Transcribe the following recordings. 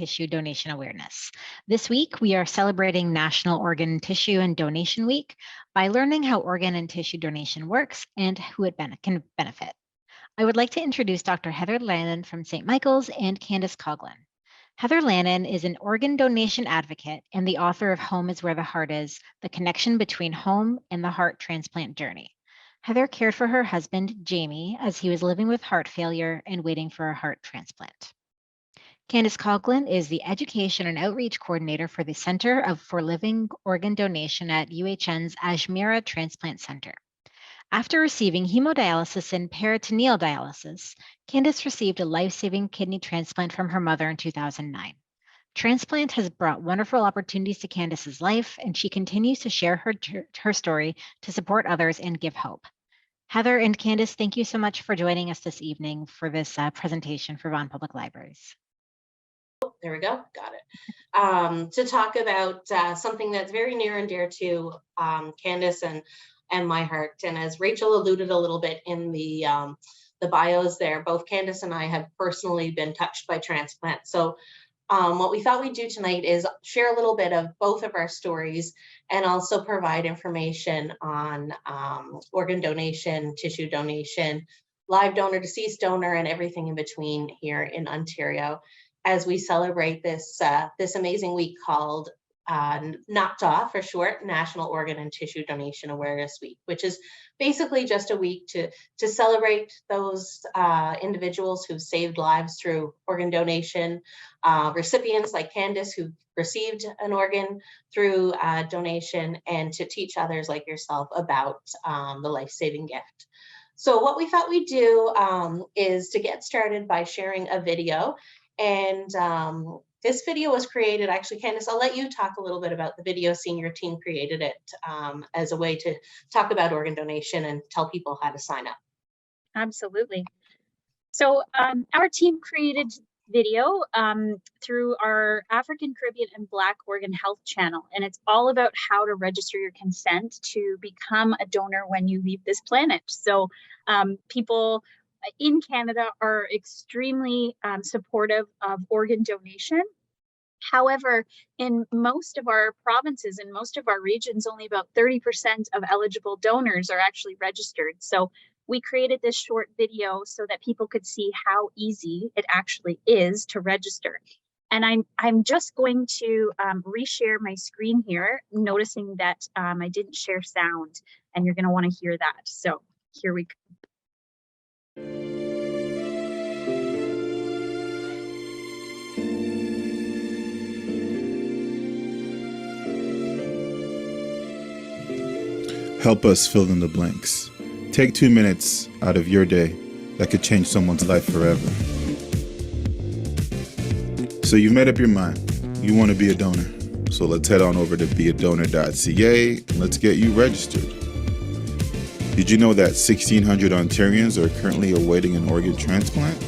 tissue donation awareness. This week, we are celebrating National Organ, Tissue, and Donation Week by learning how organ and tissue donation works and who it can benefit. I would like to introduce Dr. Heather Lannon from St. Michael's and Candice Coughlin. Heather Lannon is an organ donation advocate and the author of Home is Where the Heart Is, the connection between home and the heart transplant journey. Heather cared for her husband, Jamie, as he was living with heart failure and waiting for a heart transplant. Candice Coughlin is the Education and Outreach Coordinator for the Center for Living Organ Donation at UHN's Ajmera Transplant Center. After receiving hemodialysis and peritoneal dialysis, Candice received a life-saving kidney transplant from her mother in 2009. Transplant has brought wonderful opportunities to Candice's life, and she continues to share her story to support others and give hope. Heather and Candice, thank you so much for joining us this evening for this presentation for Vaughan Public Libraries. There we go, got it. To talk about something that's very near and dear to Candice and my heart. And as Rachel alluded a little bit in the bios there, both Candice and I have personally been touched by transplant. So what we thought we'd do tonight is share a little bit of both of our stories and also provide information on organ donation, tissue donation, live donor, deceased donor, and everything in between here in Ontario as we celebrate this amazing week called NOTDA for short, National Organ and Tissue Donation Awareness Week, which is basically just a week to celebrate those individuals who've saved lives through organ donation, recipients like Candice who received an organ through donation, and to teach others like yourself about the life-saving gift. So what we thought we'd do is to get started by sharing a video. And this video was created, actually, Candice, I'll let you talk a little bit about the video, seeing your team created it as a way to talk about organ donation and tell people how to sign up. Absolutely. So our team created video through our African, Caribbean, and Black Organ Health channel. And it's all about how to register your consent to become a donor when you leave this planet. So people in Canada are extremely supportive of organ donation. However, in most of our provinces, in most of our regions, only about 30% of eligible donors are actually registered. So we created this short video so that people could see how easy it actually is to register. And I'm just going to reshare my screen here, noticing that I didn't share sound, and you're going to want to hear that. So here we go. Help us fill in the blanks. Take 2 minutes out of your day that could change someone's life forever. So you've made up your mind. You want to be a donor. So let's head on over to beadonor.ca and let's get you registered. Did you know that 1,600 Ontarians are currently awaiting an organ transplant?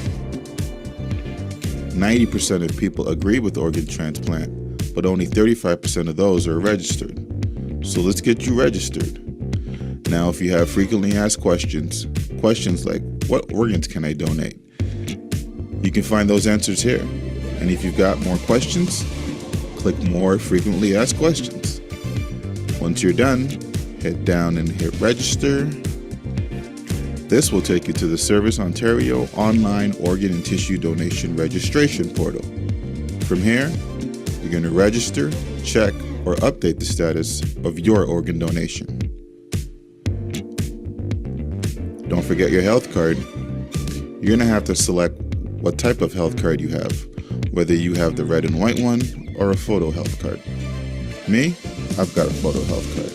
90% of people agree with organ transplant, but only 35% of those are registered. So let's get you registered. Now, if you have frequently asked questions like, what organs can I donate? You can find those answers here. And if you've got more questions, click more frequently asked questions. Once you're done, head down and hit register. This will take you to the Service Ontario online organ and tissue donation registration portal. From here, you're going to register, check, or update the status of your organ donation. Don't forget your health card. You're going to have to select what type of health card you have, whether you have the red and white one or a photo health card. Me, I've got a photo health card.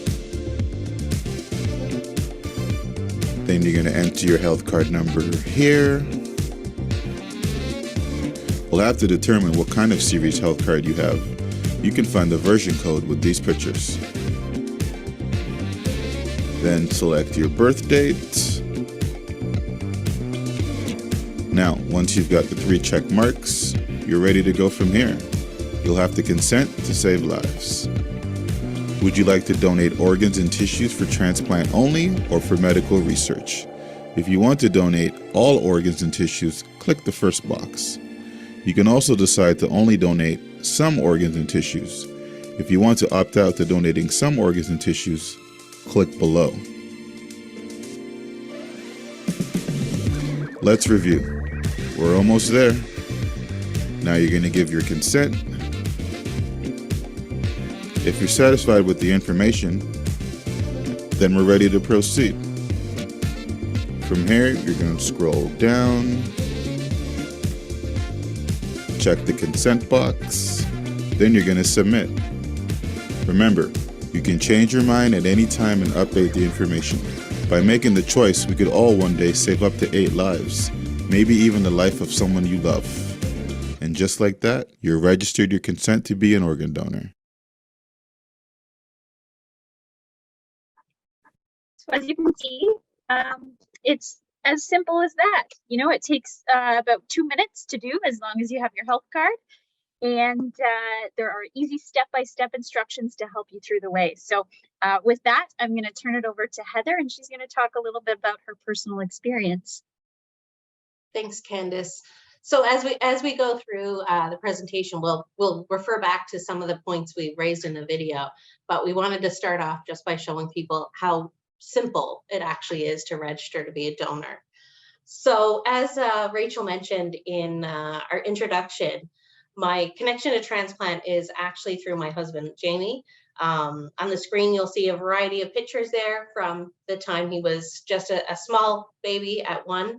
Then you're going to enter your health card number here. We'll have to determine what kind of series health card you have. You can find the version code with these pictures. Then select your birth date. Now, once you've got the 3 check marks, you're ready to go from here. You'll have to consent to save lives. Would you like to donate organs and tissues for transplant only or for medical research? If you want to donate all organs and tissues, click the first box. You can also decide to only donate some organs and tissues. If you want to opt out to donating some organs and tissues, click below. Let's review. We're almost there. Now you're going to give your consent. If you're satisfied with the information, then we're ready to proceed. From here, you're going to scroll down, check the consent box, then you're going to submit. Remember, you can change your mind at any time and update the information. By making the choice, we could all one day save up to 8 lives, maybe even the life of someone you love. And just like that, you're registered your consent to be an organ donor. So as you can see, it's as simple as that. You know, it takes about 2 minutes to do as long as you have your health card. And there are easy step-by-step instructions to help you through the way. So with that, I'm going to turn it over to Heather, and she's going to talk a little bit about her personal experience. Thanks, Candice. So as we go through the presentation, we'll refer back to some of the points we raised in the video, but we wanted to start off just by showing people how simple it actually is to register to be a donor. So as Rachel mentioned in our introduction, my connection to transplant is actually through my husband, Jamie. On the screen, you'll see a variety of pictures there from the time he was just a small baby at 1,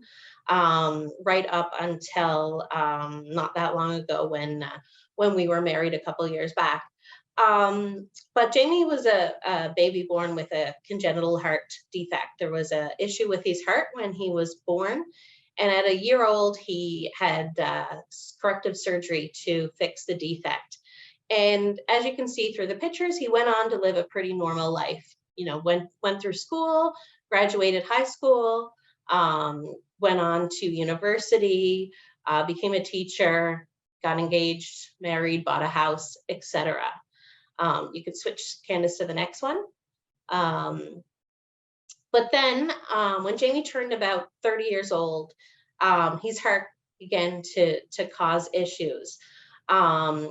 right up until not that long ago when we were married a couple years back. But Jamie was a baby born with a congenital heart defect. There was an issue with his heart when he was born. And at a year old, he had corrective surgery to fix the defect. And as you can see through the pictures, he went on to live a pretty normal life. You know, went through school, graduated high school, went on to university, became a teacher, got engaged, married, bought a house, etc. You could switch, Candice, to the next one. But then when Jamie turned about 30 years old, his heart began to cause issues.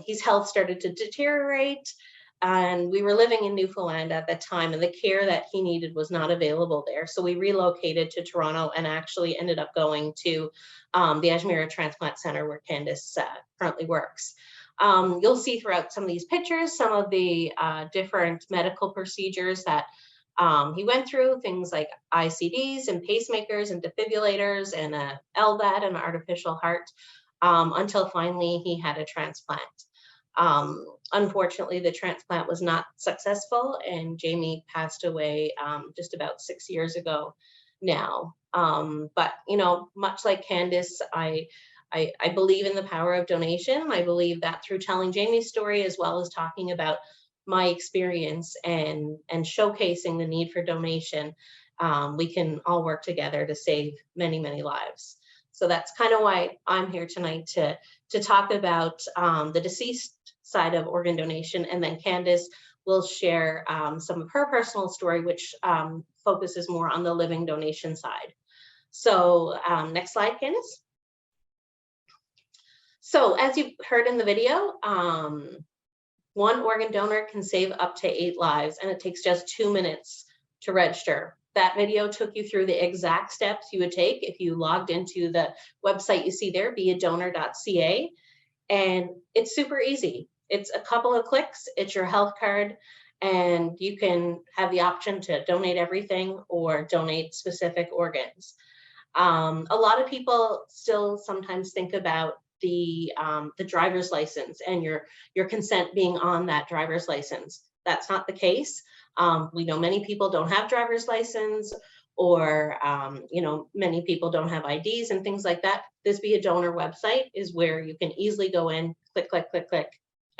His health started to deteriorate, and we were living in Newfoundland at the time, and the care that he needed was not available there. So we relocated to Toronto and actually ended up going to the Ajmera Transplant Center where Candice currently works. You'll see throughout some of these pictures some of the different medical procedures that he went through, things like ICDs and pacemakers and defibrillators and a LVAD, an artificial heart, until finally he had a transplant. Unfortunately, the transplant was not successful, and Jamie passed away just about 6 years ago now. But, you know, much like Candice, I believe in the power of donation. I believe that through telling Jamie's story, as well as talking about my experience and showcasing the need for donation, we can all work together to save many, many lives. So that's kind of why I'm here tonight to talk about the deceased side of organ donation, and then Candice will share some of her personal story, which focuses more on the living donation side. So next slide, Candice. So as you heard in the video, one organ donor can save up to 8 lives, and it takes just 2 minutes to register. That video took you through the exact steps you would take if you logged into the website you see there, beadonor.ca, and it's super easy. It's a couple of clicks, it's your health card, and you can have the option to donate everything or donate specific organs. A lot of people still sometimes think about the driver's license and your consent being on that driver's license. That's not the case. We know many people don't have driver's license, or you know, many people don't have IDs and things like that. This Be a Donor website is where you can easily go in, click, click, click, click,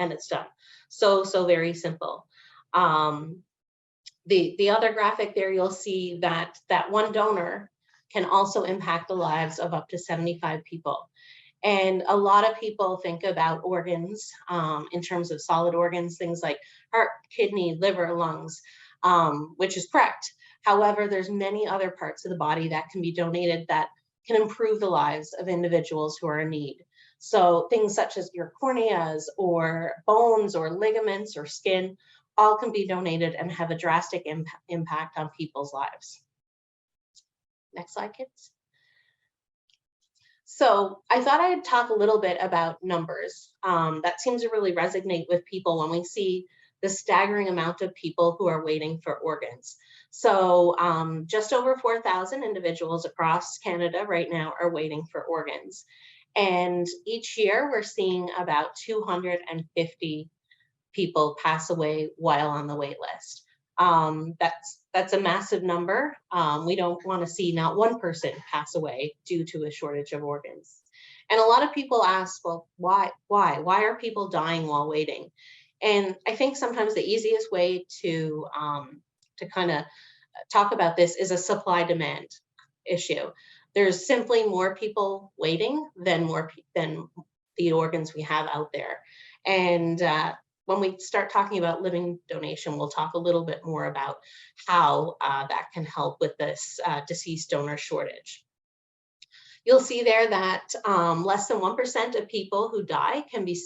and it's done. So very simple. The other graphic there, you'll see that one donor can also impact the lives of up to 75 people. And a lot of people think about organs in terms of solid organs, things like heart, kidney, liver, lungs, which is correct. However, there's many other parts of the body that can be donated that can improve the lives of individuals who are in need. So things such as your corneas or bones or ligaments or skin, all can be donated and have a drastic impact on people's lives. Next slide, kids. So I thought I'd talk a little bit about numbers. That seems to really resonate with people when we see the staggering amount of people who are waiting for organs. So just over 4,000 individuals across Canada right now are waiting for organs. And each year we're seeing about 250 people pass away while on the wait list. That's a massive number. We don't want to see not one person pass away due to a shortage of organs. And a lot of people ask, well, why are people dying while waiting? And I think sometimes the easiest way to kind of talk about this is a supply-demand issue. There's simply more people waiting than the organs we have out there. And when we start talking about living donation, we'll talk a little bit more about how that can help with this deceased donor shortage. You'll see there that less than 1% of people who die can be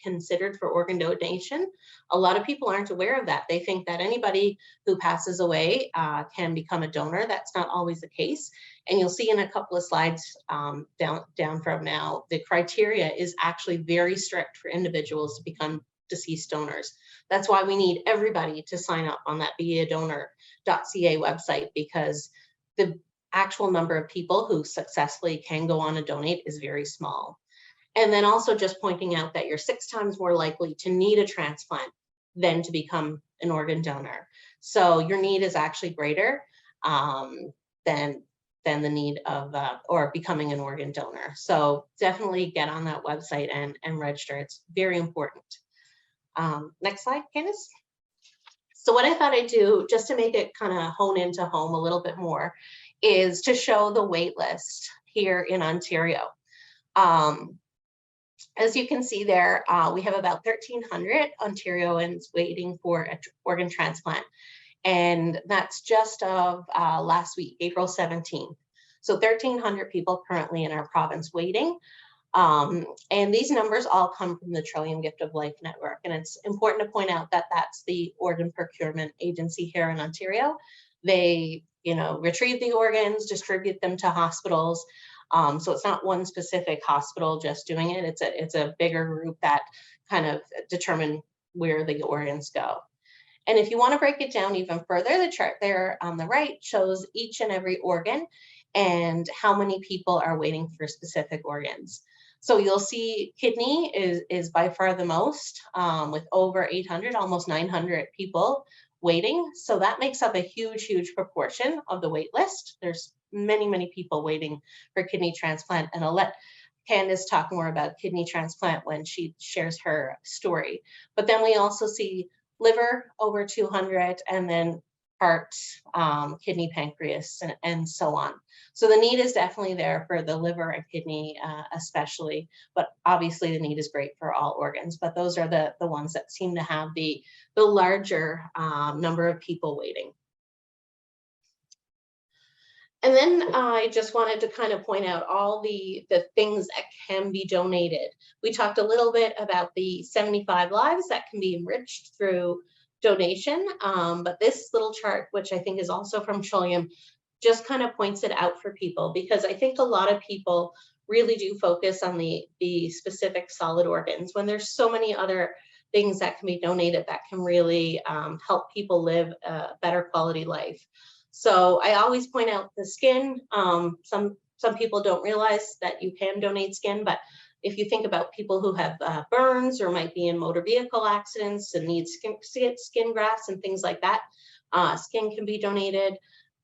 considered for organ donation. A lot of people aren't aware of that. They think that anybody who passes away can become a donor. That's not always the case. And you'll see in a couple of slides down from now, the criteria is actually very strict for individuals to become deceased donors. That's why we need everybody to sign up on that beadonor.ca website, because the actual number of people who successfully can go on and donate is very small. And then also just pointing out that you're 6 times more likely to need a transplant than to become an organ donor. So your need is actually greater than the need of or becoming an organ donor. So definitely get on that website and register. It's very important. Next slide, Candice. So what I thought I'd do, just to make it kind of hone into home a little bit more, is to show the wait list here in Ontario. As you can see there, we have about 1,300 Ontarians waiting for an organ transplant. And that's just of last week, April 17th. So 1,300 people currently in our province waiting. And these numbers all come from the Trillium Gift of Life Network. And it's important to point out that that's the organ procurement agency here in Ontario. They, retrieve the organs, distribute them to hospitals. So it's not one specific hospital just doing it. It's a bigger group that kind of determine where the organs go. And if you want to break it down even further, the chart there on the right shows each and every organ and how many people are waiting for specific organs. So you'll see kidney is by far the most, with over 800, almost 900 people waiting. So that makes up a huge, huge proportion of the wait list. There's many, many people waiting for kidney transplant. And I'll let Candice talk more about kidney transplant when she shares her story. But then we also see liver over 200, and then heart, kidney, pancreas, and so on. So the need is definitely there for the liver and kidney especially, but obviously the need is great for all organs, but those are the ones that seem to have the larger number of people waiting. And then I just wanted to kind of point out all the things that can be donated. We talked a little bit about the 75 lives that can be enriched through donation, but this little chart, which I think is also from Trillium, just kind of points it out for people, because I think a lot of people really do focus on the specific solid organs when there's so many other things that can be donated that can really help people live a better quality life. So I always point out the skin. Some people don't realize that you can donate skin, but if you think about people who have burns or might be in motor vehicle accidents and need skin grafts and things like that, skin can be donated.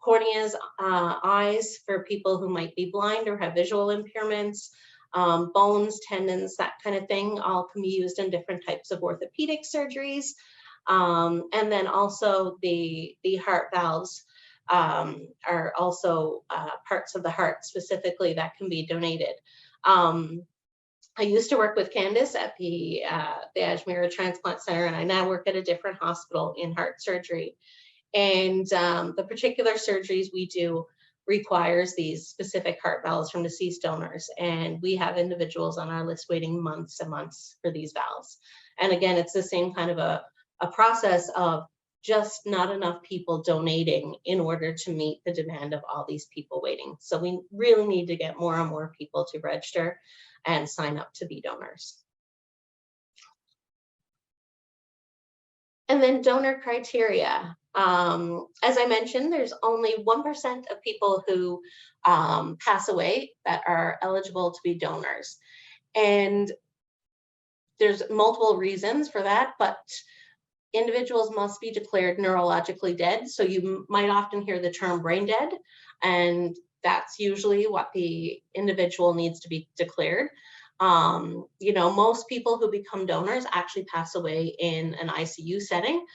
Corneas, eyes for people who might be blind or have visual impairments, bones, tendons, that kind of thing, all can be used in different types of orthopedic surgeries. And then also the heart valves are also parts of the heart specifically that can be donated. I used to work with Candice at the Ajmera Transplant Center, and I now work at a different hospital in heart surgery. And the particular surgeries we do, requires these specific heart valves from deceased donors. And we have individuals on our list waiting months and months for these valves. And again, it's the same kind of a process of just not enough people donating in order to meet the demand of all these people waiting. So we really need to get more and more people to register and sign up to be donors. And then donor criteria. As I mentioned, there's only 1% of people who pass away that are eligible to be donors. And there's multiple reasons for that, but individuals must be declared neurologically dead. So you might often hear the term brain dead, and that's usually what the individual needs to be declared. You know, most people who become donors actually pass away in an ICU setting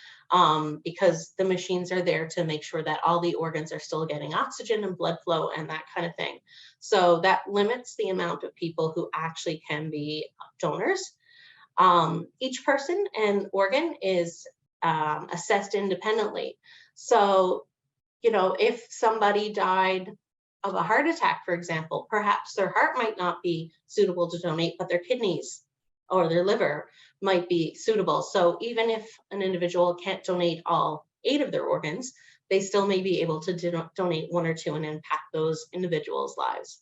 because the machines are there to make sure that all the organs are still getting oxygen and blood flow and that kind of thing. So that limits the amount of people who actually can be donors. Each person and organ is assessed independently. So, you know, if somebody died of a heart attack, for example, perhaps their heart might not be suitable to donate, but their kidneys or their liver might be suitable. So even if an individual can't donate all 8 of their organs, they still may be able to donate 1 or 2 and impact those individuals' lives.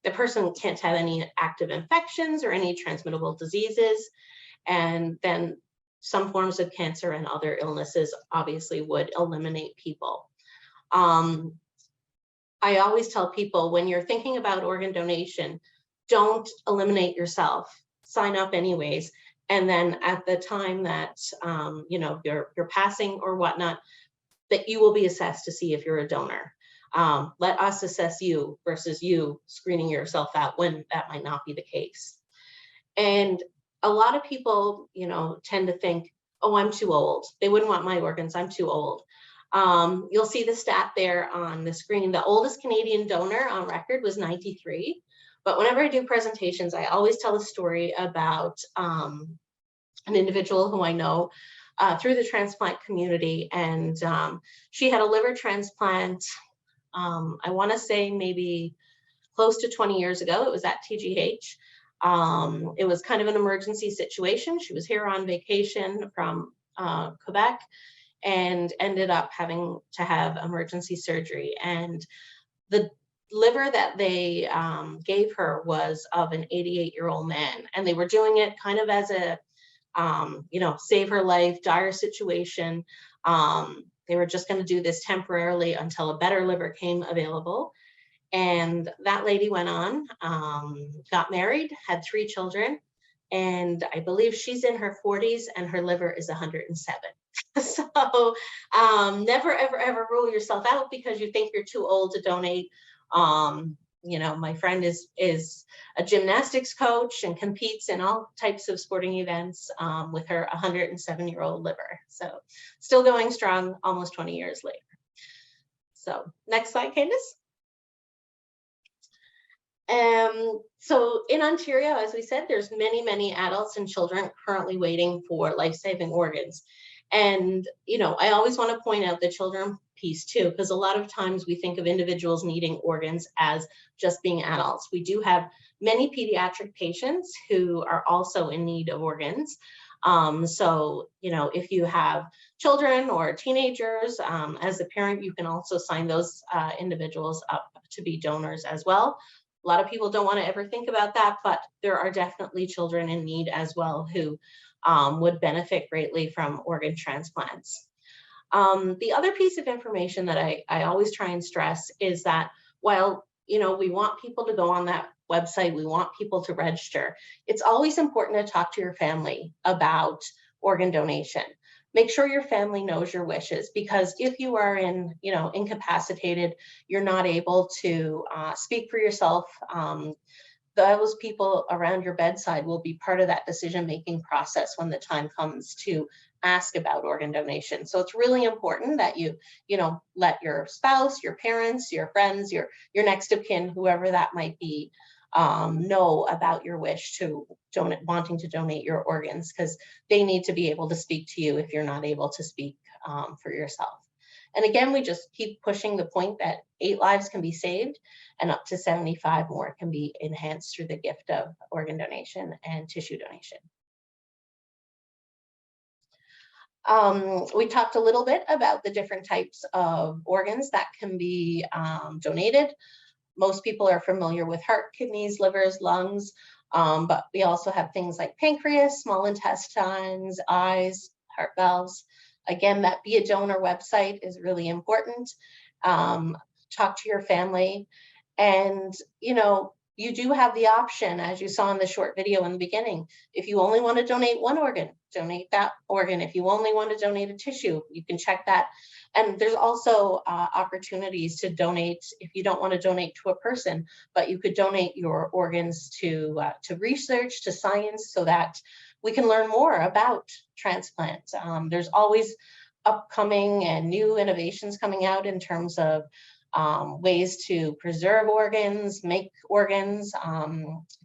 The person can't have any active infections or any transmittable diseases. And then some forms of cancer and other illnesses obviously would eliminate people. I always tell people, when you're thinking about organ donation, don't eliminate yourself, sign up anyways. And then at the time that you know, you're passing or whatnot, that you will be assessed to see if you're a donor. Let us assess you versus you screening yourself out when that might not be the case. And a lot of people, you know, tend to think, oh, I'm too old. They wouldn't want my organs, I'm too old. You'll see the stat there on the screen. The oldest Canadian donor on record was 93. But whenever I do presentations, I always tell a story about an individual who I know through the transplant community. And she had a liver transplant, I want to say maybe close to 20 years ago. It was at TGH. It was kind of an emergency situation. She was here on vacation from Quebec and ended up having to have emergency surgery. And the liver that they gave her was of an 88-year-old man. And they were doing it kind of as a, you know, save her life, dire situation. They were just going to do this temporarily until a better liver came available. And that lady went on, got married, had 3 children, and I believe she's in her 40s and her liver is 107. So never, ever, ever rule yourself out because you think you're too old to donate. You know, my friend is a gymnastics coach and competes in all types of sporting events with her 107-year-old liver. So still going strong almost 20 years later. So next slide, Candice. So in Ontario, as we said, there's many, many adults and children currently waiting for life-saving organs. And, you know, I always want to point out the children piece too, because a lot of times we think of individuals needing organs as just being adults. We do have many pediatric patients who are also in need of organs. So, you know, if you have children or teenagers, as a parent, you can also sign those individuals up to be donors as well. A lot of people don't want to ever think about that, but there are definitely children in need as well who would benefit greatly from organ transplants. The other piece of information that I always try and stress is that while, you know, we want people to go on that website, we want people to register, it's always important to talk to your family about organ donation. Make sure your family knows your wishes, because if you are incapacitated, you're not able to speak for yourself. Those people around your bedside will be part of that decision-making process when the time comes to ask about organ donation. So it's really important that you let your spouse, your parents, your friends, your next of kin, whoever that might be, know about your wish to wanting to donate your organs, because they need to be able to speak to you if you're not able to speak for yourself. And again, we just keep pushing the point that 8 lives can be saved and up to 75 more can be enhanced through the gift of organ donation and tissue donation. We talked a little bit about the different types of organs that can be donated. Most people are familiar with heart, kidneys, livers, lungs, but we also have things like pancreas, small intestines, eyes, heart valves. Again, that Be a Donor website is really important. Talk to your family. And, you know, you do have the option, as you saw in the short video in the beginning, if you only want to donate one organ, donate that organ. If you only want to donate a tissue, you can check that. And there's also opportunities to donate if you don't want to donate to a person, but you could donate your organs to research, to science, so that we can learn more about transplant. There's always upcoming and new innovations coming out in terms of ways to preserve organs, make organs. I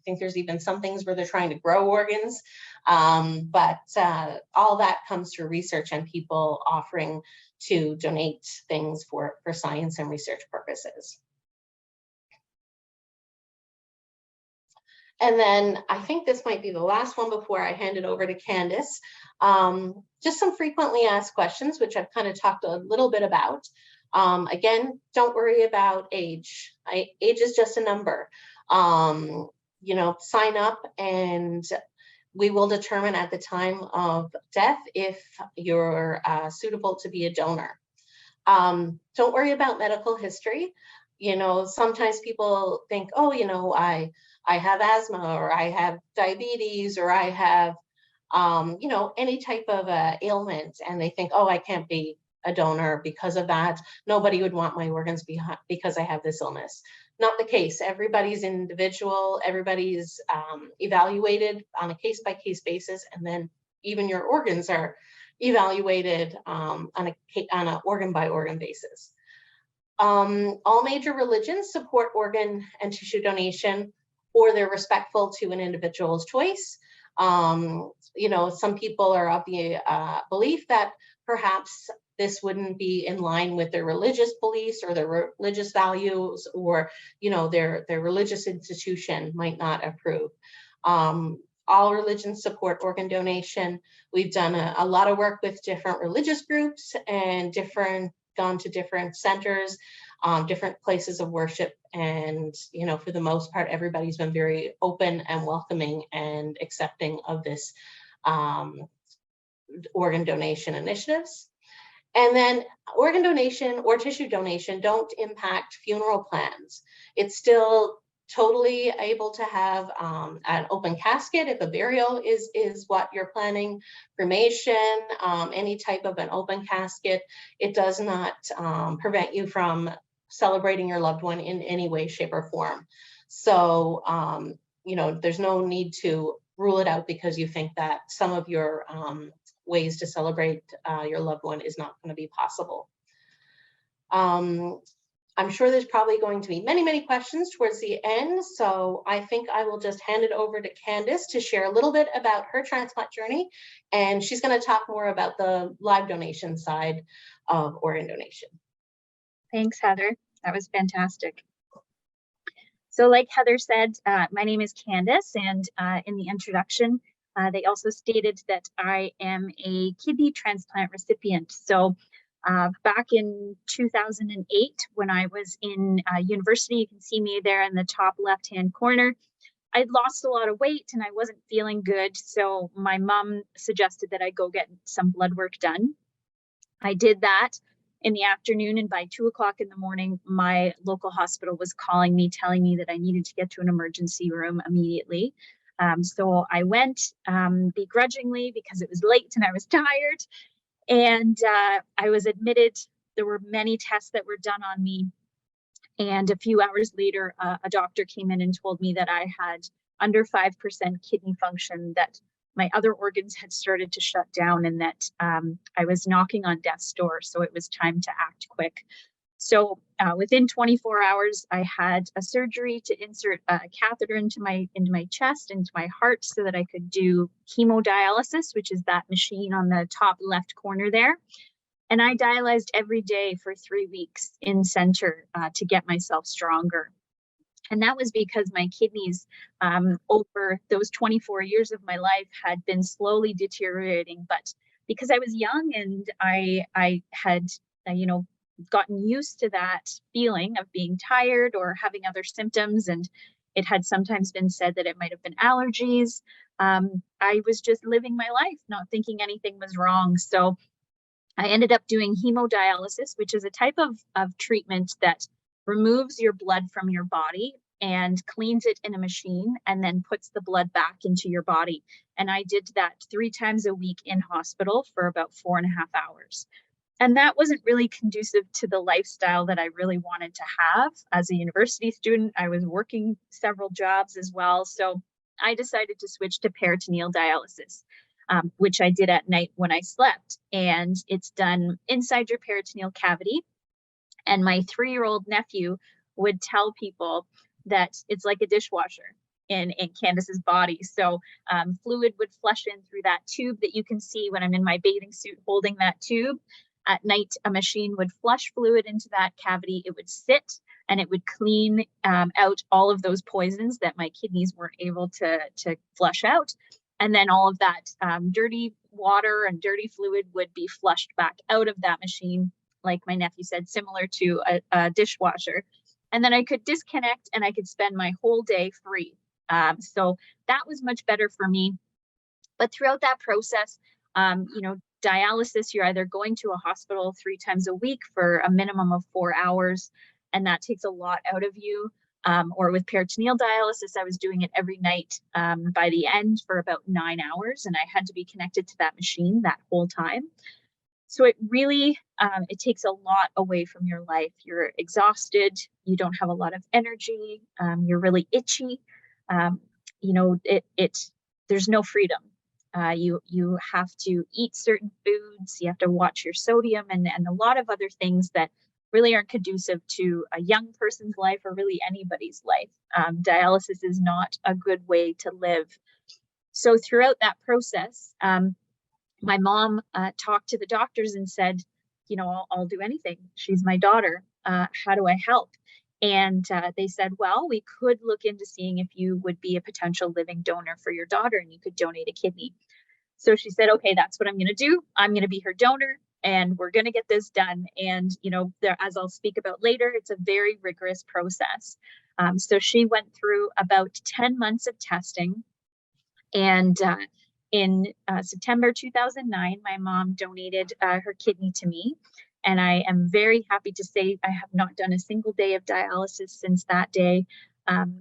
think there's even some things where they're trying to grow organs, but all that comes through research and people offering to donate things for science and research purposes. And then I think this might be the last one before I hand it over to Candice. Just some frequently asked questions, which I've kind of talked a little bit about. Again, don't worry about age. Age is just a number. You know, sign up and we will determine at the time of death if you're suitable to be a donor. Don't worry about medical history. You know, sometimes people think, oh, you know, I have asthma, or I have diabetes, or I have, you know, any type of ailment, and they think, oh, I can't be a donor because of that. Nobody would want my organs because I have this illness. Not the case. Everybody's individual. Everybody's evaluated on a case-by-case basis, and then even your organs are evaluated on an organ-by-organ basis. All major religions support organ and tissue donation, or they're respectful to an individual's choice. You know, some people are of the belief that perhaps this wouldn't be in line with their religious beliefs or their religious values, or, you know, their religious institution might not approve. All religions support organ donation. We've done a lot of work with different religious groups and gone to different centers, different places of worship. And, you know, for the most part, everybody's been very open and welcoming and accepting of this organ donation initiatives. And then organ donation or tissue donation don't impact funeral plans. It's still totally able to have an open casket if a burial is what you're planning, cremation, any type of an open casket. It does not prevent you from celebrating your loved one in any way, shape, or form. So, you know, there's no need to rule it out because you think that some of your ways to celebrate your loved one is not going to be possible. I'm sure there's probably going to be many, many questions towards the end. So I think I will just hand it over to Candice to share a little bit about her transplant journey. And she's going to talk more about the live donation side of organ donation. Thanks, Heather. That was fantastic. So like Heather said, my name is Candice, and in the introduction, they also stated that I am a kidney transplant recipient. So back in 2008, when I was in university, you can see me there in the top left-hand corner, I'd lost a lot of weight and I wasn't feeling good. So my mom suggested that I go get some blood work done. I did that in the afternoon, and by 2 o'clock in the morning, my local hospital was calling me, telling me that I needed to get to an emergency room immediately. So I went begrudgingly because it was late and I was tired. And I was admitted. There were many tests that were done on me. And a few hours later, a doctor came in and told me that I had under 5% kidney function, that my other organs had started to shut down, and that I was knocking on death's door. So it was time to act quick. So within 24 hours, I had a surgery to insert a catheter into my chest, into my heart, so that I could do hemodialysis, which is that machine on the top left corner there. And I dialyzed every day for 3 weeks in center to get myself stronger. And that was because my kidneys over those 24 years of my life had been slowly deteriorating. But because I was young and I had, gotten used to that feeling of being tired or having other symptoms, and it had sometimes been said that it might have been allergies. I was just living my life, not thinking anything was wrong. So I ended up doing hemodialysis, which is a type of treatment that removes your blood from your body and cleans it in a machine and then puts the blood back into your body. And I did that 3 times a week in hospital for about 4.5 hours. And that wasn't really conducive to the lifestyle that I really wanted to have. As a university student, I was working several jobs as well. So I decided to switch to peritoneal dialysis, which I did at night when I slept. And it's done inside your peritoneal cavity. And my 3-year-old nephew would tell people that it's like a dishwasher in Candice's body. So fluid would flush in through that tube that you can see when I'm in my bathing suit holding that tube. At night, a machine would flush fluid into that cavity. It would sit and it would clean out all of those poisons that my kidneys weren't able to flush out. And then all of that dirty water and dirty fluid would be flushed back out of that machine, like my nephew said, similar to a dishwasher. And then I could disconnect and I could spend my whole day free. So that was much better for me. But throughout that process, dialysis, you're either going to a hospital 3 times a week for a minimum of 4 hours, and that takes a lot out of you. Or with peritoneal dialysis, I was doing it every night by the end for about 9 hours, and I had to be connected to that machine that whole time. So it really, it takes a lot away from your life. You're exhausted, you don't have a lot of energy, you're really itchy. There's no freedom. You have to eat certain foods, you have to watch your sodium and a lot of other things that really aren't conducive to a young person's life or really anybody's life. Dialysis is not a good way to live. So throughout that process, my mom talked to the doctors and said, I'll do anything. She's my daughter. How do I help? And they said, well, we could look into seeing if you would be a potential living donor for your daughter and you could donate a kidney. So she said, okay, that's what I'm going to do. I'm going to be her donor and we're going to get this done. And, as I'll speak about later, it's a very rigorous process. So she went through about 10 months of testing. And in September 2009, my mom donated her kidney to me. And I am very happy to say I have not done a single day of dialysis since that day.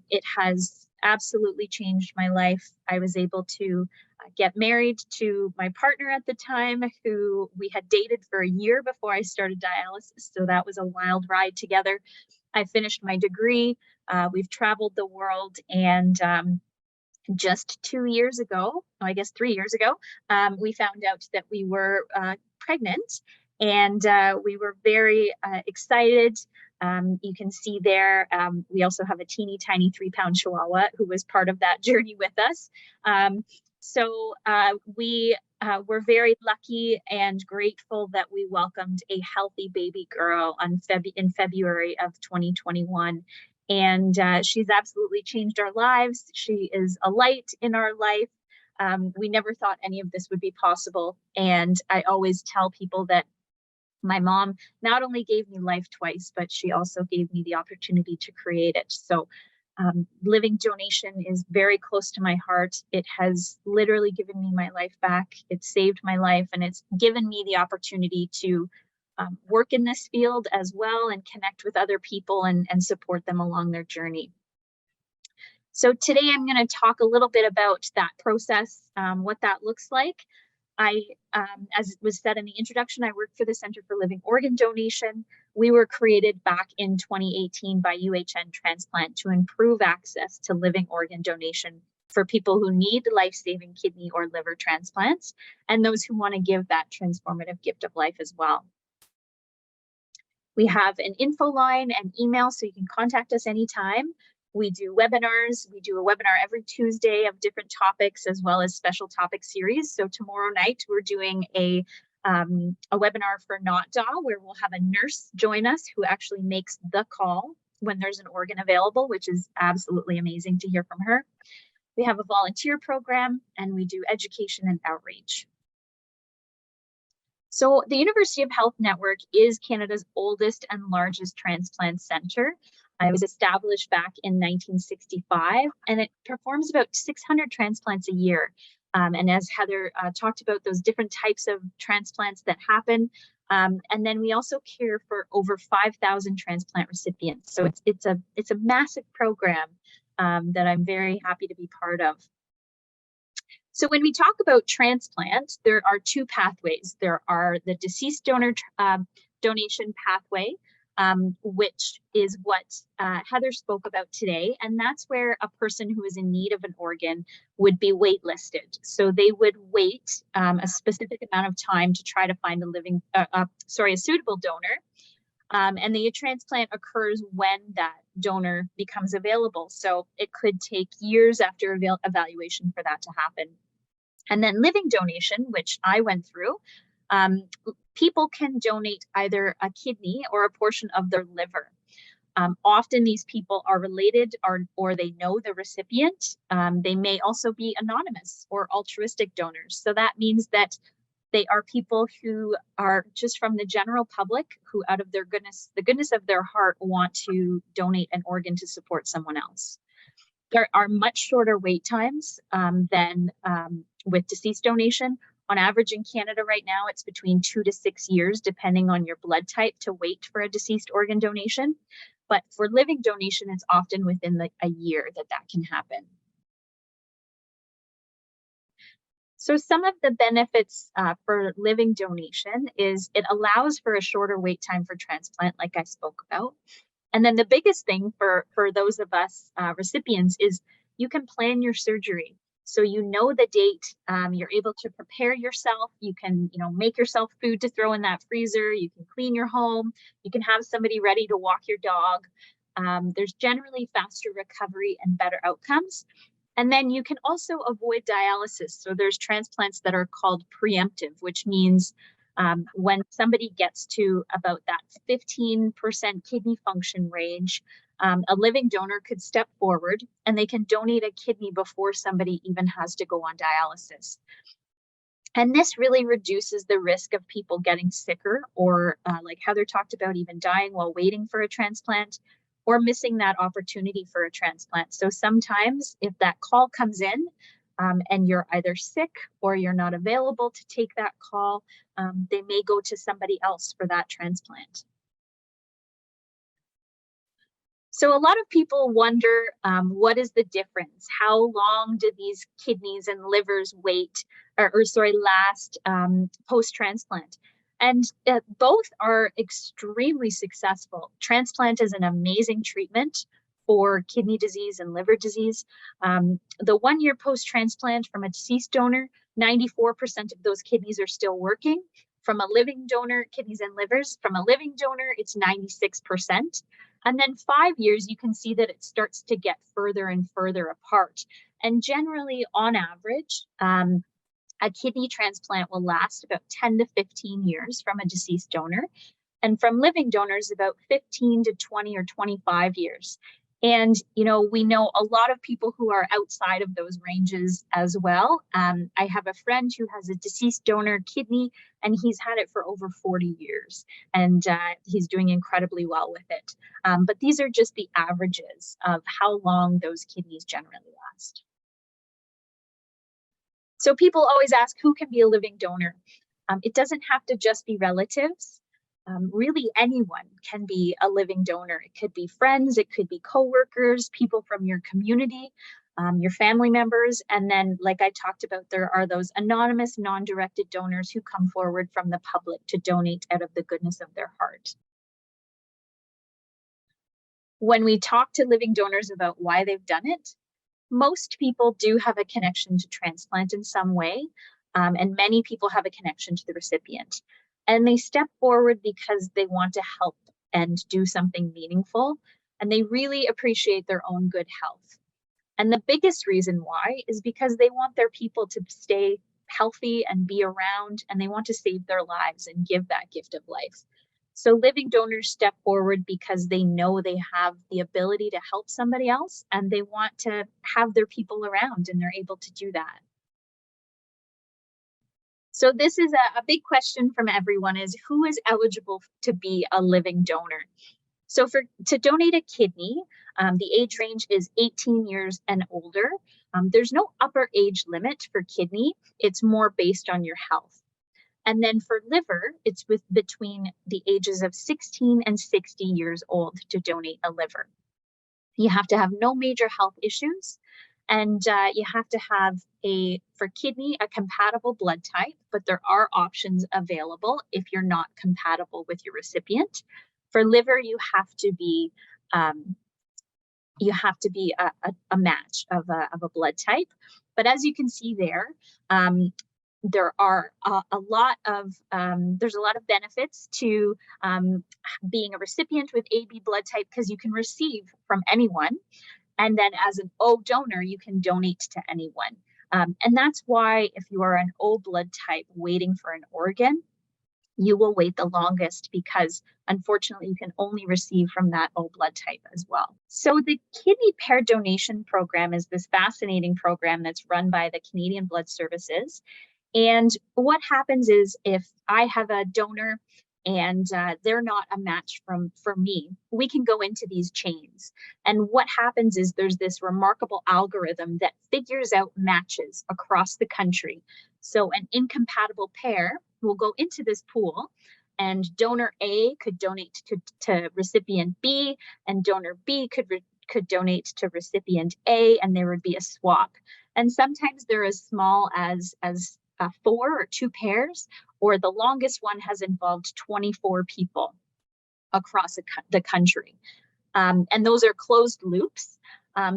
It has absolutely changed my life. I was able to get married to my partner at the time, who we had dated for a year before I started dialysis. So that was a wild ride together. I finished my degree. We've traveled the world, and just 2 years ago, I guess 3 years ago, we found out that we were pregnant. And we were very excited. You can see there, we also have a teeny tiny 3-pound Chihuahua who was part of that journey with us. So we were very lucky and grateful that we welcomed a healthy baby girl in February of 2021. And she's absolutely changed our lives. She is a light in our life. We never thought any of this would be possible. And I always tell people that my mom not only gave me life twice, but she also gave me the opportunity to create it. So living donation is very close to my heart. It has literally given me my life back. It saved my life, and it's given me the opportunity to work in this field as well and connect with other people and support them along their journey. So today I'm going to talk a little bit about that process, what that looks like. As was said in the introduction, I work for the Center for Living Organ Donation. We were created back in 2018 by UHN Transplant to improve access to living organ donation for people who need life-saving kidney or liver transplants, and those who want to give that transformative gift of life as well. We have an info line and email, so you can contact us anytime. We do webinars. We do a webinar every Tuesday of different topics, as well as special topic series. So tomorrow night, we're doing a a webinar for NotDaw where we'll have a nurse join us who actually makes the call when there's an organ available, which is absolutely amazing to hear from her. We have a volunteer program, and we do education and outreach. So the University of Health Network is Canada's oldest and largest transplant centre. It was established back in 1965, and it performs about 600 transplants a year. And as Heather talked about, those different types of transplants that happen. And then we also care for over 5,000 transplant recipients. So it's a massive program that I'm very happy to be part of. So when we talk about transplant, there are two pathways. There are the deceased donor donation pathway, which is what Heather spoke about today. And that's where a person who is in need of an organ would be waitlisted. So they would wait a specific amount of time to try to find a suitable donor. And the transplant occurs when that donor becomes available. So it could take years after evaluation for that to happen. And then living donation, which I went through, people can donate either a kidney or a portion of their liver. Often these people are related or they know the recipient. They may also be anonymous or altruistic donors. So that means that they are people who are just from the general public who out of the goodness of their heart want to donate an organ to support someone else. There are much shorter wait times than with deceased donation. On average in Canada right now, it's between 2 to 6 years, depending on your blood type, to wait for a deceased organ donation. But for living donation, it's often within a year that can happen. So some of the benefits for living donation is it allows for a shorter wait time for transplant, like I spoke about. And then the biggest thing for those of us recipients is you can plan your surgery. So you know the date, you're able to prepare yourself, you can make yourself food to throw in that freezer, you can clean your home, you can have somebody ready to walk your dog. There's generally faster recovery and better outcomes. And then you can also avoid dialysis. So there's transplants that are called preemptive, which means when somebody gets to about that 15% kidney function range, a living donor could step forward and they can donate a kidney before somebody even has to go on dialysis. And this really reduces the risk of people getting sicker or like Heather talked about, even dying while waiting for a transplant or missing that opportunity for a transplant. So sometimes if that call comes in and you're either sick or you're not available to take that call, they may go to somebody else for that transplant. So a lot of people wonder, what is the difference? How long do these kidneys and livers last post-transplant? And both are extremely successful. Transplant is an amazing treatment for kidney disease and liver disease. The 1 year post-transplant from a deceased donor, 94% of those kidneys are still working. From a living donor, kidneys and livers, from a living donor, it's 96%. And then 5 years, you can see that it starts to get further and further apart. And generally, on average, a kidney transplant will last about 10 to 15 years from a deceased donor. And from living donors, about 15 to 20 or 25 years. And, we know a lot of people who are outside of those ranges as well. I have a friend who has a deceased donor kidney, and he's had it for over 40 years, and he's doing incredibly well with it. But these are just the averages of how long those kidneys generally last. So people always ask, who can be a living donor? It doesn't have to just be relatives. Really anyone can be a living donor. It could be friends, it could be coworkers, people from your community, your family members. And then, like I talked about, there are those anonymous, non-directed donors who come forward from the public to donate out of the goodness of their heart. When we talk to living donors about why they've done it, most people do have a connection to transplant in some way, and many people have a connection to the recipient. And they step forward because they want to help and do something meaningful, and they really appreciate their own good health. And the biggest reason why is because they want their people to stay healthy and be around, and they want to save their lives and give that gift of life. So living donors step forward because they know they have the ability to help somebody else, and they want to have their people around, and they're able to do that. So this is a big question from everyone, is who is eligible to be a living donor? So to donate a kidney, the age range is 18 years and older. There's no upper age limit for kidney. It's more based on your health. And then for liver, it's between the ages of 16 and 60 years old to donate a liver. You have to have no major health issues, and you have to have for kidney, a compatible blood type, but there are options available if you're not compatible with your recipient. For liver, you have to be a match of a blood type. But as you can see there, there are there's a lot of benefits to being a recipient with AB blood type, because you can receive from anyone. And then as an O donor, you can donate to anyone. And that's why if you are an O blood type waiting for an organ, you will wait the longest, because unfortunately you can only receive from that O blood type as well. So the kidney pair donation program is this fascinating program that's run by the Canadian Blood Services. And what happens is, if I have a donor and they're not a match for me, we can go into these chains. And what happens is there's this remarkable algorithm that figures out matches across the country. So an incompatible pair will go into this pool, and donor A could donate to recipient B, and donor B could donate to recipient A, and there would be a swap. And sometimes they're as small as 4 or 2 pairs, or the longest one has involved 24 people across the country. And those are closed loops.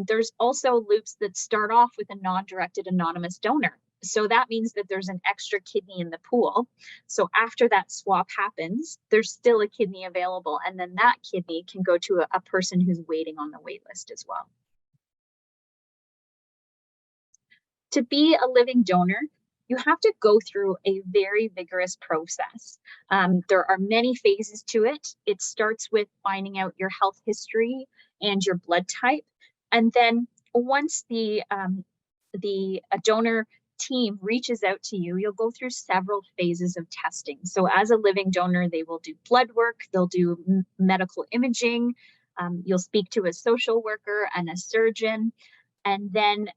There's also loops that start off with a non-directed anonymous donor. So that means that there's an extra kidney in the pool. So after that swap happens, there's still a kidney available, and then that kidney can go to a person who's waiting on the wait list as well. To be a living donor, you have to go through a very vigorous process. There are many phases to it. It starts with finding out your health history and your blood type. And then once the donor team reaches out to you, you'll go through several phases of testing. So as a living donor, they will do blood work, they'll do medical imaging, you'll speak to a social worker and a surgeon. And then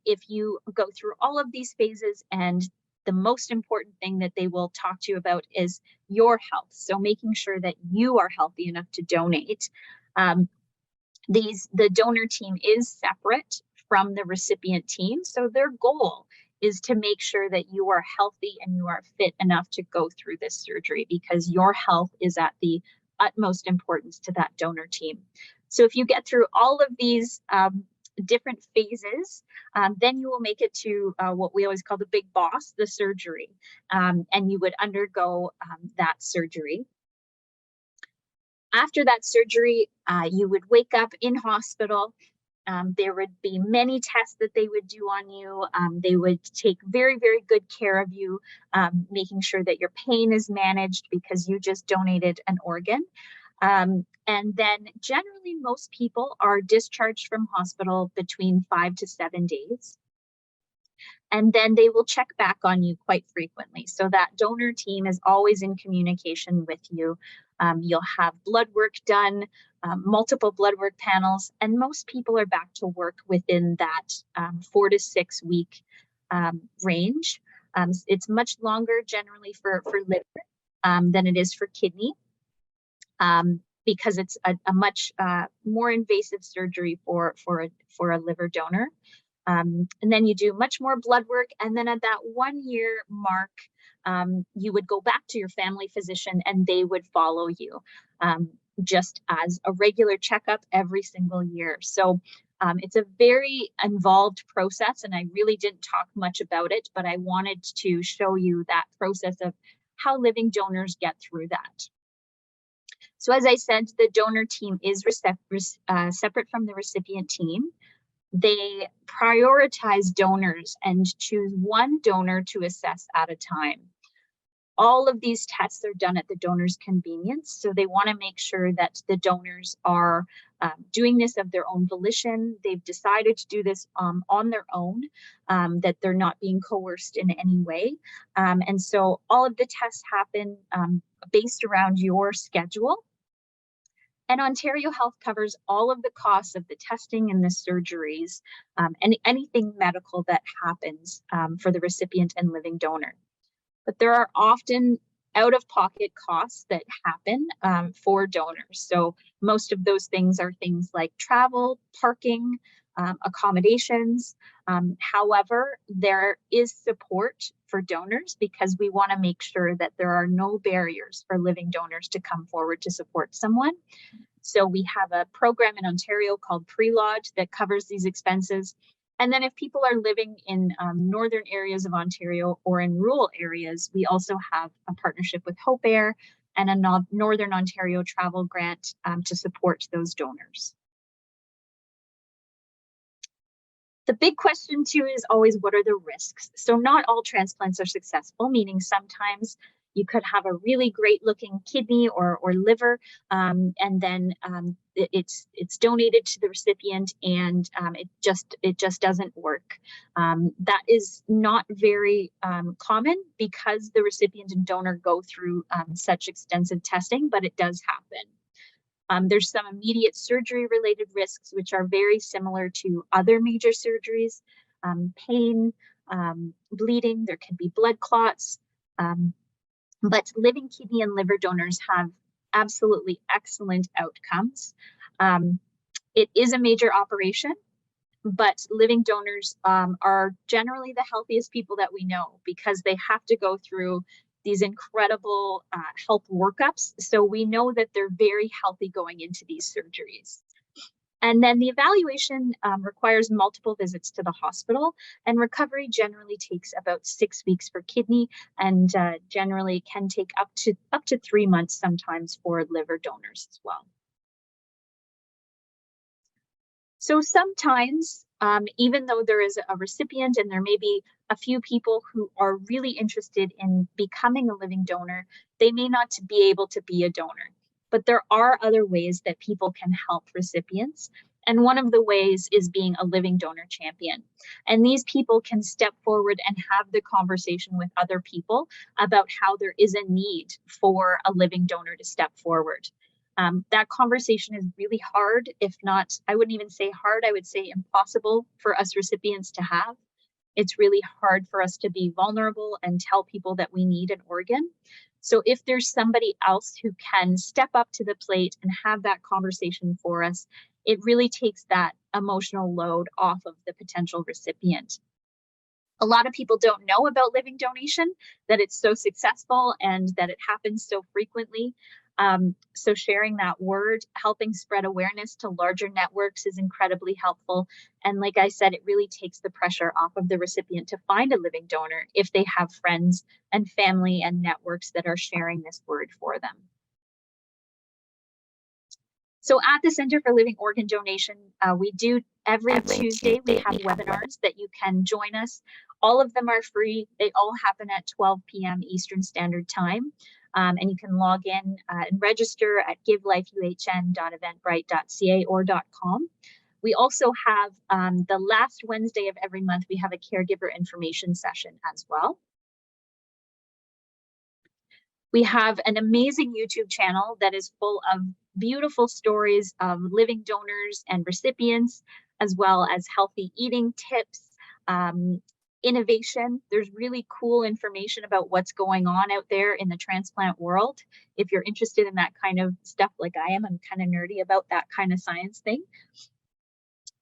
if you go through all of these phases, and the most important thing that they will talk to you about is your health. So making sure that you are healthy enough to donate. The donor team is separate from the recipient team. So their goal is to make sure that you are healthy and you are fit enough to go through this surgery, because your health is at the utmost importance to that donor team. So if you get through all of these different phases, then you will make it to what we always call the big boss, the surgery, and you would undergo that surgery. After that surgery, you would wake up in hospital. There would be many tests that they would do on you. They would take very, very good care of you, making sure that your pain is managed because you just donated an organ. And then generally most people are discharged from hospital between 5 to 7 days. And then they will check back on you quite frequently. So that donor team is always in communication with you. You'll have blood work done, multiple blood work panels, and most people are back to work within that 4 to 6 week range. It's much longer generally for liver than it is for kidney, because it's a much more invasive surgery for a liver donor. And then you do much more blood work, and then at that 1 year mark, you would go back to your family physician and they would follow you just as a regular checkup every single year. So it's a very involved process, and I really didn't talk much about it, but I wanted to show you that process of how living donors get through that. So as I said, the donor team is separate from the recipient team. They prioritize donors and choose one donor to assess at a time. All of these tests are done at the donor's convenience, so they want to make sure that the donors are doing this of their own volition. They've decided to do this on their own, that they're not being coerced in any way. And so all of the tests happen based around your schedule. And Ontario Health covers all of the costs of the testing and the surgeries and anything medical that happens for the recipient and living donor. But there are often out-of-pocket costs that happen for donors. So most of those things are things like travel, parking, accommodations. However, there is support for donors because we want to make sure that there are no barriers for living donors to come forward to support someone. So we have a program in Ontario called Pre-Lodge that covers these expenses. And then if people are living in northern areas of Ontario or in rural areas, we also have a partnership with Hope Air and a Northern Ontario travel grant to support those donors. The big question too is always, what are the risks? So not all transplants are successful, meaning sometimes you could have a really great looking kidney or liver, and then it's donated to the recipient, and it just doesn't work. That is not very common because the recipient and donor go through such extensive testing, but it does happen. There's some immediate surgery related risks, which are very similar to other major surgeries: pain, bleeding, there can be blood clots. But living kidney and liver donors have absolutely excellent outcomes. It is a major operation, but living donors are generally the healthiest people that we know because they have to go through these incredible health workups. So we know that they're very healthy going into these surgeries. And then the evaluation requires multiple visits to the hospital, and recovery generally takes about 6 weeks for kidney, and generally can take up to 3 months sometimes for liver donors as well. So sometimes, even though there is a recipient and there may be a few people who are really interested in becoming a living donor, they may not be able to be a donor. But there are other ways that people can help recipients. And one of the ways is being a living donor champion. And these people can step forward and have the conversation with other people about how there is a need for a living donor to step forward. That conversation is really hard, if not, I wouldn't even say hard, I would say impossible for us recipients to have. It's really hard for us to be vulnerable and tell people that we need an organ. So if there's somebody else who can step up to the plate and have that conversation for us, it really takes that emotional load off of the potential recipient. A lot of people don't know about living donation, that it's so successful and that it happens so frequently. So sharing that word, helping spread awareness to larger networks is incredibly helpful. And like I said, it really takes the pressure off of the recipient to find a living donor if they have friends and family and networks that are sharing this word for them. So at the Center for Living Organ Donation, we do every Tuesday, we have webinars that you can join us. All of them are free. They all happen at 12 p.m. Eastern Standard Time. And you can log in and register at givelifeuhn.eventbrite.ca or .com. We also have the last Wednesday of every month, we have a caregiver information session as well. We have an amazing YouTube channel that is full of beautiful stories of living donors and recipients, as well as healthy eating tips, innovation. There's really cool information about what's going on out there in the transplant world. If you're interested in that kind of stuff like I am, I'm kind of nerdy about that kind of science thing.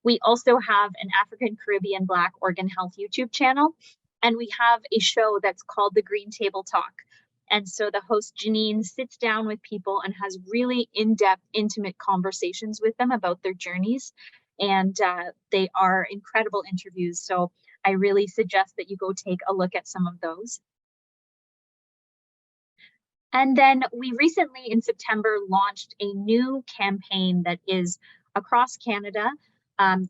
We also have an African Caribbean Black Organ Health YouTube channel, and we have a show that's called The Green Table Talk. And so the host Janine sits down with people and has really in-depth, intimate conversations with them about their journeys. And they are incredible interviews. So I really suggest that you go take a look at some of those. And then we recently in September launched a new campaign that is across Canada.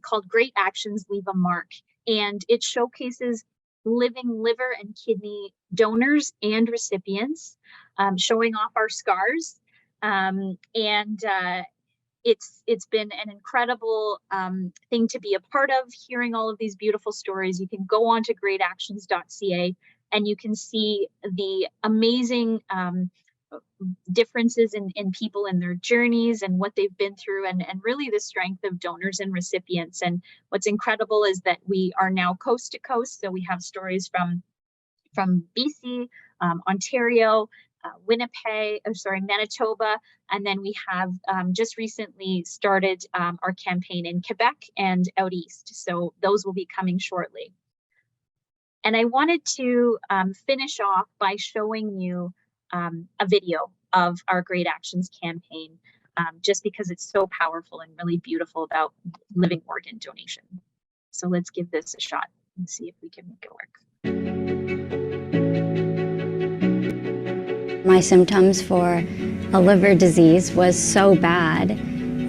called Great Actions Leave a Mark. And it showcases living liver and kidney donors and recipients, showing off our scars. It's been an incredible thing to be a part of, hearing all of these beautiful stories. You can go on to greatactions.ca and you can see the amazing differences in people and their journeys and what they've been through, and really the strength of donors and recipients. And what's incredible is that we are now coast to coast. So we have stories from BC, Ontario, Winnipeg, Manitoba, and then we have just recently started our campaign in Quebec and out east. So those will be coming shortly. And I wanted to finish off by showing you a video of our Great Actions campaign, just because it's so powerful and really beautiful about living organ donation. So let's give this a shot and see if we can make it work. My symptoms for a liver disease was so bad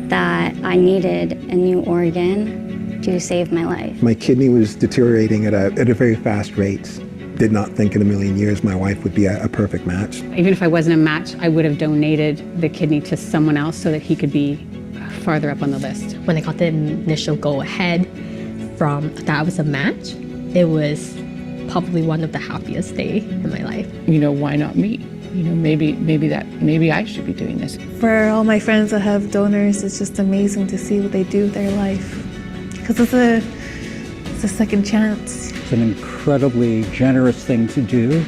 that I needed a new organ to save my life. My kidney was deteriorating at a very fast rate. Did not think in a million years my wife would be a perfect match. Even if I wasn't a match, I would have donated the kidney to someone else so that he could be farther up on the list. When I got the initial go ahead from that I was a match, it was probably one of the happiest days in my life. You know, why not me? You know, maybe I should be doing this. For all my friends that have donors, it's just amazing to see what they do with their life, because it's a second chance. It's an incredibly generous thing to do,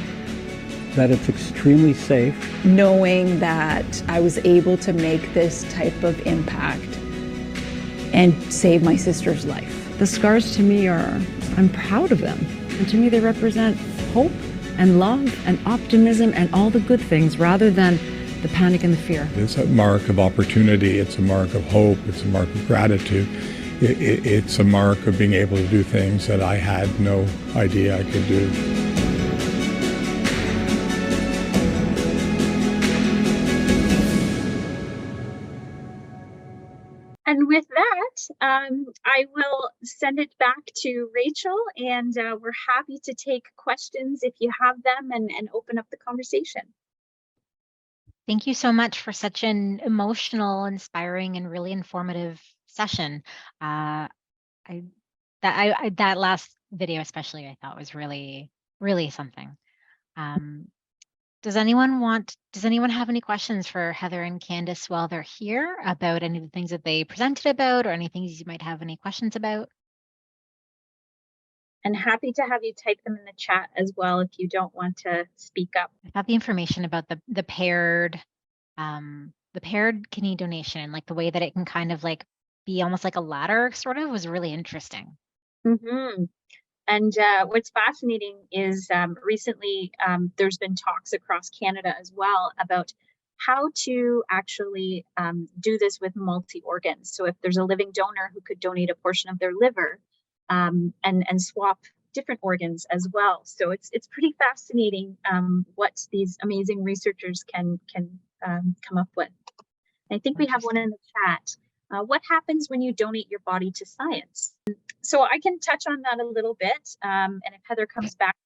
that it's extremely safe. Knowing that I was able to make this type of impact and save my sister's life. The scars to me I'm proud of them. And to me they represent hope and love and optimism and all the good things, rather than the panic and the fear. It's a mark of opportunity, it's a mark of hope, it's a mark of gratitude. It's a mark of being able to do things that I had no idea I could do. And with that, I will send it back to Rachel, and we're happy to take questions if you have them and open up the conversation. Thank you so much for such an emotional, inspiring, and really informative session. That last video especially, I thought was really, really something. Does anyone have any questions for Heather and Candice while they're here about any of the things that they presented about, or any things you might have any questions about? And happy to have you type them in the chat as well if you don't want to speak up. I thought the information about the paired kidney donation, like the way that it can kind of like be almost like a ladder sort of, was really interesting. Mm-hmm. And what's fascinating is recently there's been talks across Canada as well about how to actually do this with multi-organs. So if there's a living donor who could donate a portion of their liver and swap different organs as well. So it's pretty fascinating what these amazing researchers can come up with. And I think we have one in the chat. What happens when you donate your body to science? So I can touch on that a little bit, and if Heather comes back,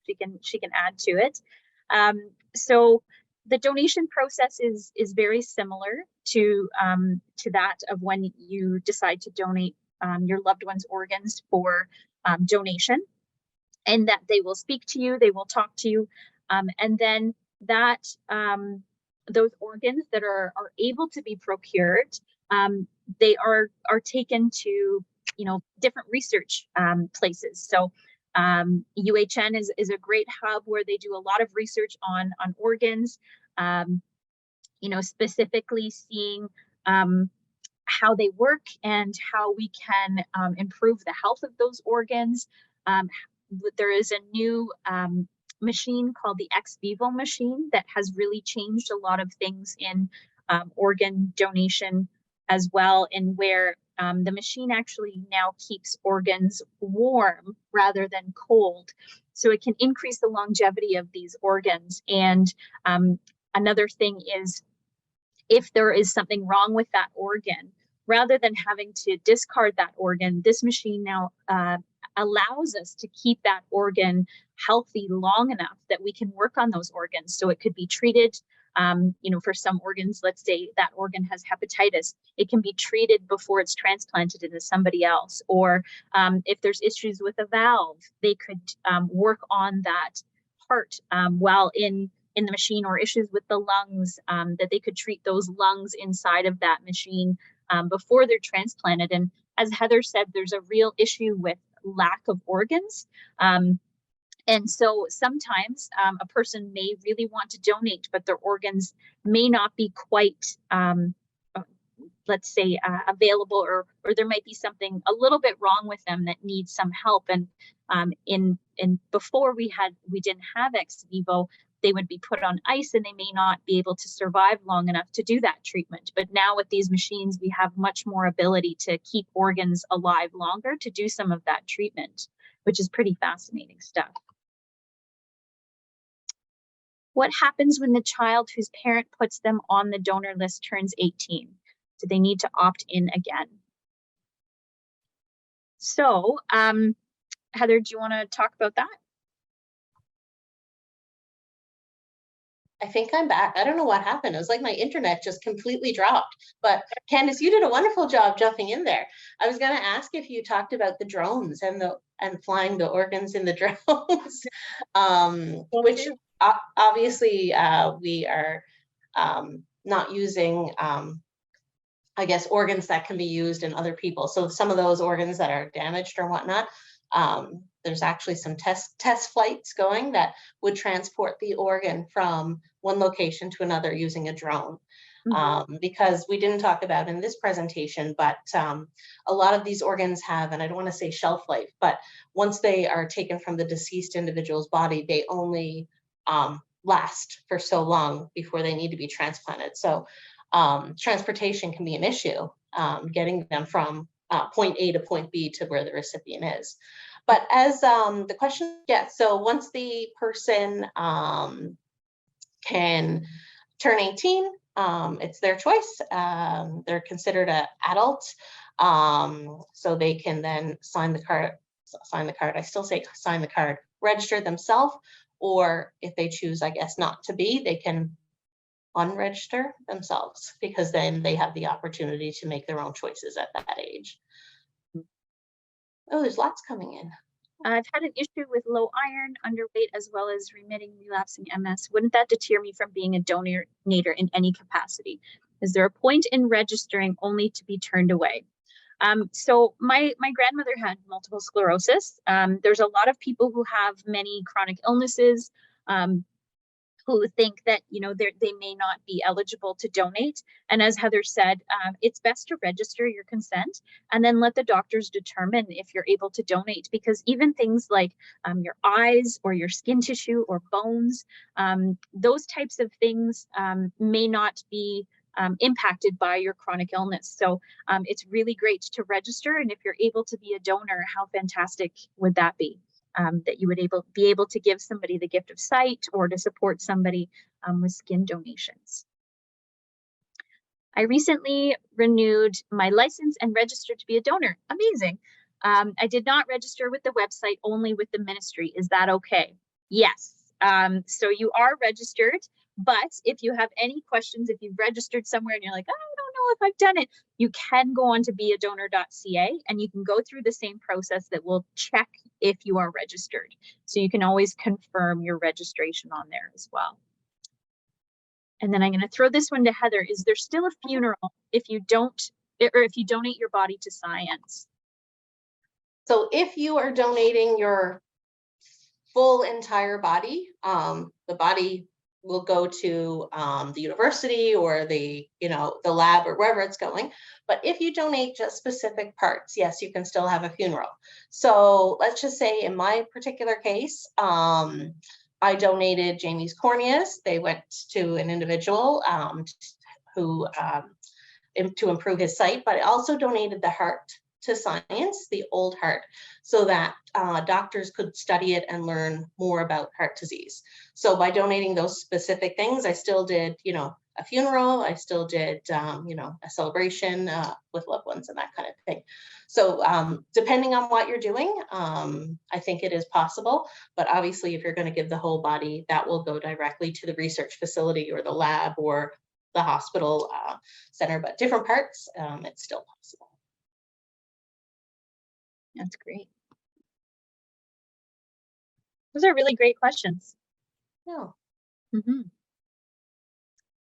she can add to it. So the donation process is very similar to that of when you decide to donate your loved one's organs for donation, and that they will speak to you, they will talk to you, and then that those organs that are able to be procured, they are taken to different research places. So UHN is a great hub where they do a lot of research on organs, specifically seeing how they work and how we can improve the health of those organs. There is a new machine called the ex vivo machine that has really changed a lot of things in organ donation as well, and where the machine actually now keeps organs warm rather than cold. So it can increase the longevity of these organs. And another thing is, if there is something wrong with that organ, rather than having to discard that organ, this machine now allows us to keep that organ healthy long enough that we can work on those organs. So it could be treated, for some organs, let's say that organ has hepatitis, it can be treated before it's transplanted into somebody else. Or if there's issues with a valve, they could work on that part while in the machine, or issues with the lungs, that they could treat those lungs inside of that machine before they're transplanted. And as Heather said, there's a real issue with lack of organs. And so sometimes a person may really want to donate, but their organs may not be quite, let's say, available, or there might be something a little bit wrong with them that needs some help. And before we didn't have ex vivo, they would be put on ice and they may not be able to survive long enough to do that treatment. But now with these machines, we have much more ability to keep organs alive longer to do some of that treatment, which is pretty fascinating stuff. What happens when the child whose parent puts them on the donor list turns 18? Do they need to opt in again? So, Heather, do you want to talk about that? I think I'm back. I don't know what happened. It was like my internet just completely dropped. But Candice, you did a wonderful job jumping in there. I was going to ask if you talked about the drones and flying the organs in the drones, which obviously we are not using, I guess, organs that can be used in other people. So some of those organs that are damaged or whatnot, there's actually some test flights going that would transport the organ from one location to another using a drone. Because we didn't talk about in this presentation, but a lot of these organs have, and I don't want to say shelf life, but once they are taken from the deceased individual's body, they only last for so long before they need to be transplanted. So transportation can be an issue, getting them from point A to point B to where the recipient is. But as the question, so once the person can turn 18, it's their choice. They're considered an adult, so they can then sign the card, I still say sign the card, register themselves, or if they choose, I guess, not to be, they can unregister themselves, because then they have the opportunity to make their own choices at that age. Oh, there's lots coming in. I've had an issue with low iron, underweight, as well as remitting relapsing MS. Wouldn't that deter me from being a donator in any capacity? Is there a point in registering only to be turned away? So my grandmother had multiple sclerosis. There's a lot of people who have many chronic illnesses, who think that, they may not be eligible to donate. And as Heather said, it's best to register your consent and then let the doctors determine if you're able to donate, because even things like your eyes or your skin tissue or bones, those types of things may not be impacted by your chronic illness. So it's really great to register. And if you're able to be a donor, how fantastic would that be? That you would be able to give somebody the gift of sight, or to support somebody with skin donations. I recently renewed my license and registered to be a donor. Amazing. I did not register with the website, only with the ministry. Is that okay? Yes. So you are registered, but if you have any questions, if you've registered somewhere and you're like, I don't know if I've done it, you can go on to beadonor.ca and you can go through the same process that will check if you are registered. So you can always confirm your registration on there as well. And then I'm going to throw this one to Heather. Is there still a funeral if you don't, or if you donate your body to science? So if you are donating your full entire body, the body will go to the university or the lab or wherever it's going. But if you donate just specific parts, yes, you can still have a funeral. So let's just say in my particular case, I donated Jamie's corneas. They went to an individual who to improve his sight, but I also donated the heart to science, the old heart, so that doctors could study it and learn more about heart disease. So by donating those specific things, I still did, you know, a funeral, I still did, you know, a celebration with loved ones and that kind of thing. So depending on what you're doing, I think it is possible, but obviously if you're going to give the whole body, that will go directly to the research facility or the lab or the hospital center, but different parts, it's still possible. That's great. Those are really great questions. No.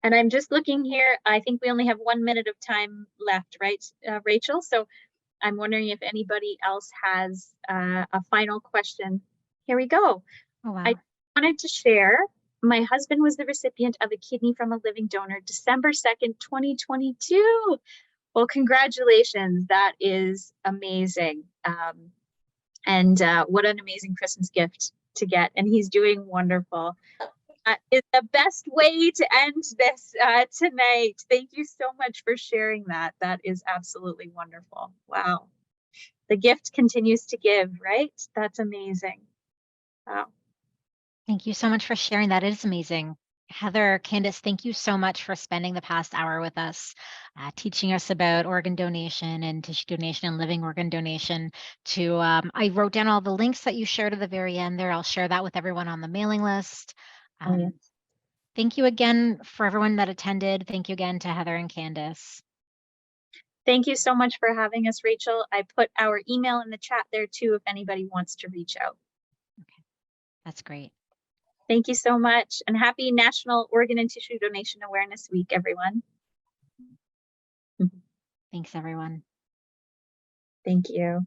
And I'm just looking here. I think we only have 1 minute of time left, right, Rachel? So I'm wondering if anybody else has a final question. Here we go. Oh, wow. I wanted to share, my husband was the recipient of a kidney from a living donor December 2nd, 2022. Well, congratulations. That is amazing. And what an amazing Christmas gift to get. And he's doing wonderful. Is the best way to end this tonight. Thank you so much for sharing that. That is absolutely wonderful. Wow. The gift continues to give, right? That's amazing. Wow. Thank you so much for sharing that. It is amazing. Heather, Candice, thank you so much for spending the past hour with us, teaching us about organ donation and tissue donation and living organ donation. I wrote down all the links that you shared at the very end there. I'll share that with everyone on the mailing list. Thank you again for everyone that attended. Thank you again to Heather and Candice. Thank you so much for having us, Rachel. I put our email in the chat there too, if anybody wants to reach out. Okay, that's great. Thank you so much, and happy National Organ and Tissue Donation Awareness Week, everyone. Thanks, everyone. Thank you.